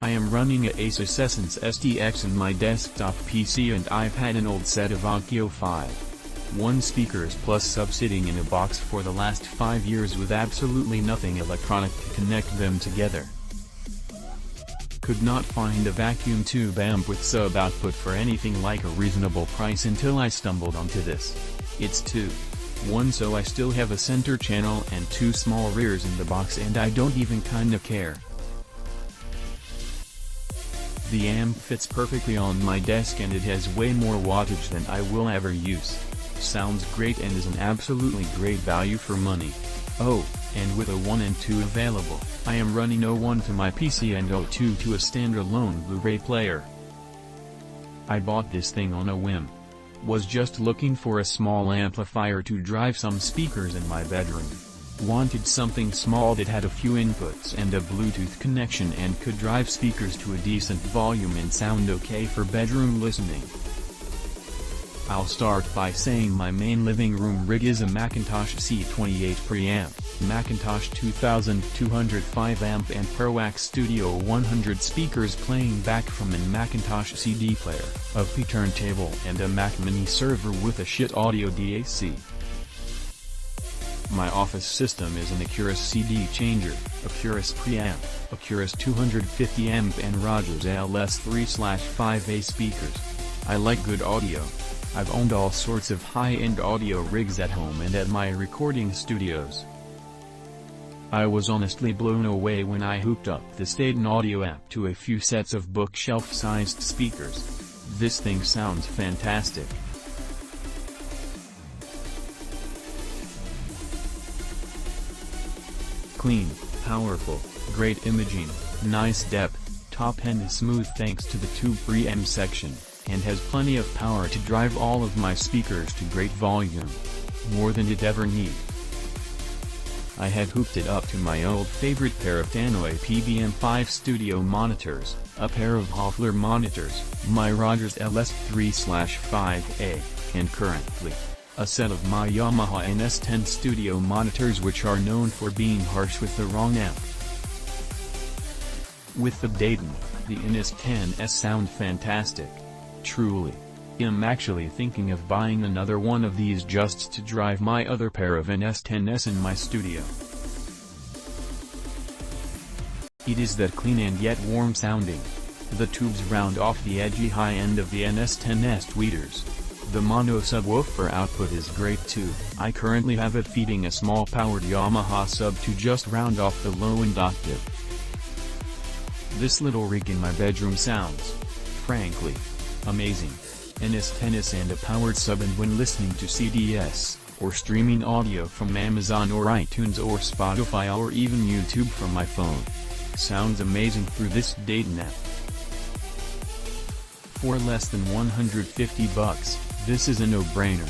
I am running a Asus Essence STX in my desktop PC and I've had an old set of Audio 5.1 speakers plus sub sitting in a box for the last 5 years with absolutely nothing electronic to connect them together. Could not find a vacuum tube amp with sub output for anything like a reasonable price until I stumbled onto this. It's 2.1, so I still have a center channel and 2 small rears in the box and I don't even kinda care. The amp fits perfectly on my desk and it has way more wattage than I will ever use. Sounds great and is an absolutely great value for money. Oh, and with a 1 and 2 available, I am running 01 to my PC and 02 to a standalone Blu-ray player. I bought this thing on a whim. Was just looking for a small amplifier to drive some speakers in my bedroom. Wanted something small that had a few inputs and a Bluetooth connection and could drive speakers to a decent volume and sound okay for bedroom listening. I'll start by saying my main living room rig is a Macintosh C28 preamp, Macintosh 2205 amp and ProAx Studio 100 speakers playing back from an Macintosh CD player, a P turntable and a Mac mini server with a shit audio DAC. My office system is an Acurus CD changer, Acurus preamp, Acurus 250 amp and Rogers LS3/5A speakers. I like good audio. I've owned all sorts of high-end audio rigs at home and at my recording studios. I was honestly blown away when I hooked up this Dayton audio amp to a few sets of bookshelf-sized speakers. This thing sounds fantastic. Clean, powerful, great imaging, nice depth, top end is smooth thanks to the tube preamp section, and has plenty of power to drive all of my speakers to great volume. More than it ever need. I had hooked it up to my old favorite pair of Tannoy PBM5 studio monitors, a pair of Hoffler monitors, my Rogers LS3/5A, and currently, a set of my Yamaha NS10 studio monitors which are known for being harsh with the wrong amp. With the Dayton, the NS10s sound fantastic. Truly. I'm actually thinking of buying another one of these just to drive my other pair of NS10s in my studio. It is that clean and yet warm sounding. The tubes round off the edgy high end of the NS10s tweeters. The mono subwoofer output is great too. I currently have it feeding a small powered Yamaha sub to just round off the low end octave. This little rig in my bedroom sounds, frankly, amazing. NS10s and a powered sub, and when listening to CDs, or streaming audio from Amazon or iTunes or Spotify or even YouTube from my phone. Sounds amazing through this Dayton app. For less than $150, this is a no-brainer.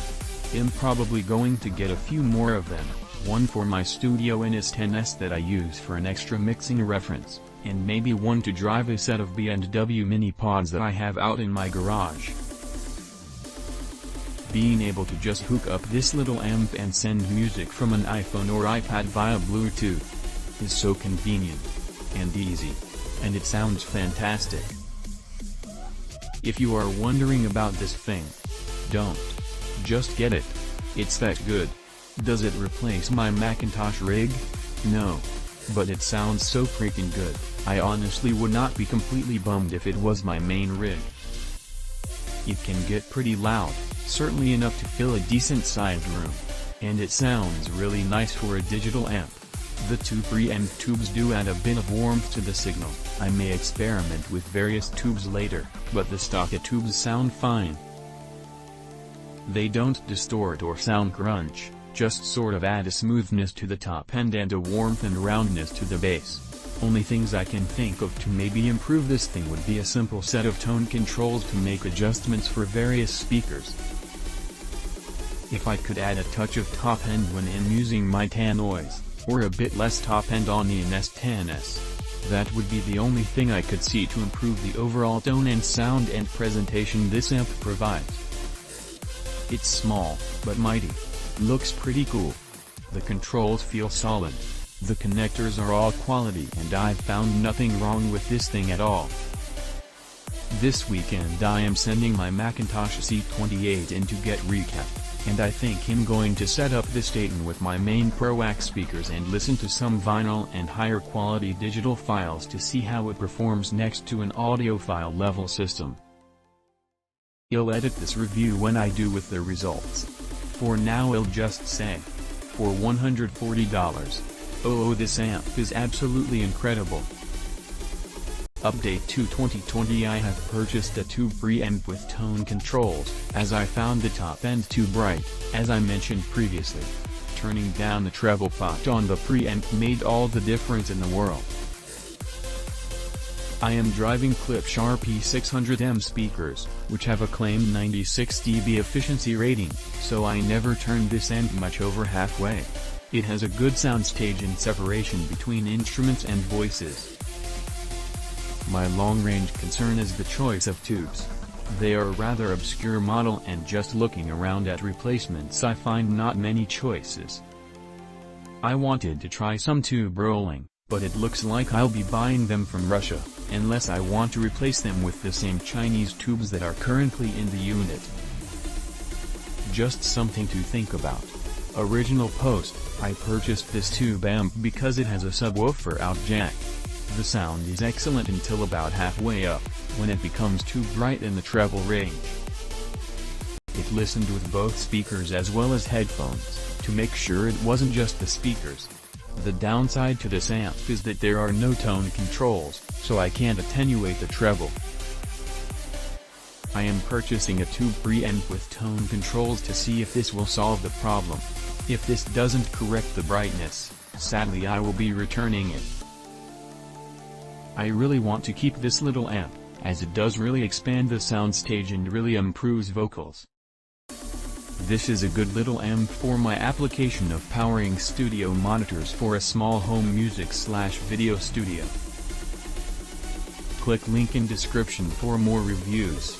I'm probably going to get a few more of them, one for my studio NS10s that I use for an extra mixing reference, and maybe one to drive a set of B&W mini pods that I have out in my garage. Being able to just hook up this little amp and send music from an iPhone or iPad via Bluetooth is so convenient and easy, and it sounds fantastic. If you are wondering about this thing, don't. Just get it. It's that good. Does it replace my Macintosh rig? No. But it sounds so freaking good, I honestly would not be completely bummed if it was my main rig. It can get pretty loud, certainly enough to fill a decent-sized room. And it sounds really nice for a digital amp. The two preamp tubes do add a bit of warmth to the signal. I may experiment with various tubes later, but the stock tubes sound fine. They don't distort or sound crunch, just sort of add a smoothness to the top end and a warmth and roundness to the bass. Only things I can think of to maybe improve this thing would be a simple set of tone controls to make adjustments for various speakers. If I could add a touch of top end when I'm using my Tannoys, or a bit less top end on the NS10s, that would be the only thing I could see to improve the overall tone and sound and presentation this amp provides. It's small, but mighty. Looks pretty cool. The controls feel solid. The connectors are all quality and I've found nothing wrong with this thing at all. This weekend I am sending my Macintosh C28 in to get recapped, and I think I'm going to set up this Dayton with my main ProAx speakers and listen to some vinyl and higher quality digital files to see how it performs next to an audiophile level system. I'll edit this review when I do with the results. For now I'll just say, for $140, oh this amp is absolutely incredible. Update to 2020. I have purchased a tube preamp with tone controls, as I found the top end too bright, as I mentioned previously. Turning down the treble pot on the preamp made all the difference in the world. I am driving Clipsharp P600M speakers, which have a claimed 96 dB efficiency rating, so I never turn this amp much over halfway. It has a good soundstage and separation between instruments and voices. My long-range concern is the choice of tubes. They are a rather obscure model and just looking around at replacements I find not many choices. I wanted to try some tube rolling, but it looks like I'll be buying them from Russia, unless I want to replace them with the same Chinese tubes that are currently in the unit. Just something to think about. Original post, I purchased this tube amp because it has a subwoofer out jack. The sound is excellent until about halfway up, when it becomes too bright in the treble range. It listened with both speakers as well as headphones, to make sure it wasn't just the speakers. The downside to this amp is that there are no tone controls, so I can't attenuate the treble. I am purchasing a tube preamp with tone controls to see if this will solve the problem. If this doesn't correct the brightness, sadly I will be returning it. I really want to keep this little amp, as it does really expand the soundstage and really improves vocals. This is a good little amp for my application of powering studio monitors for a small home music/video studio. Click link in description for more reviews.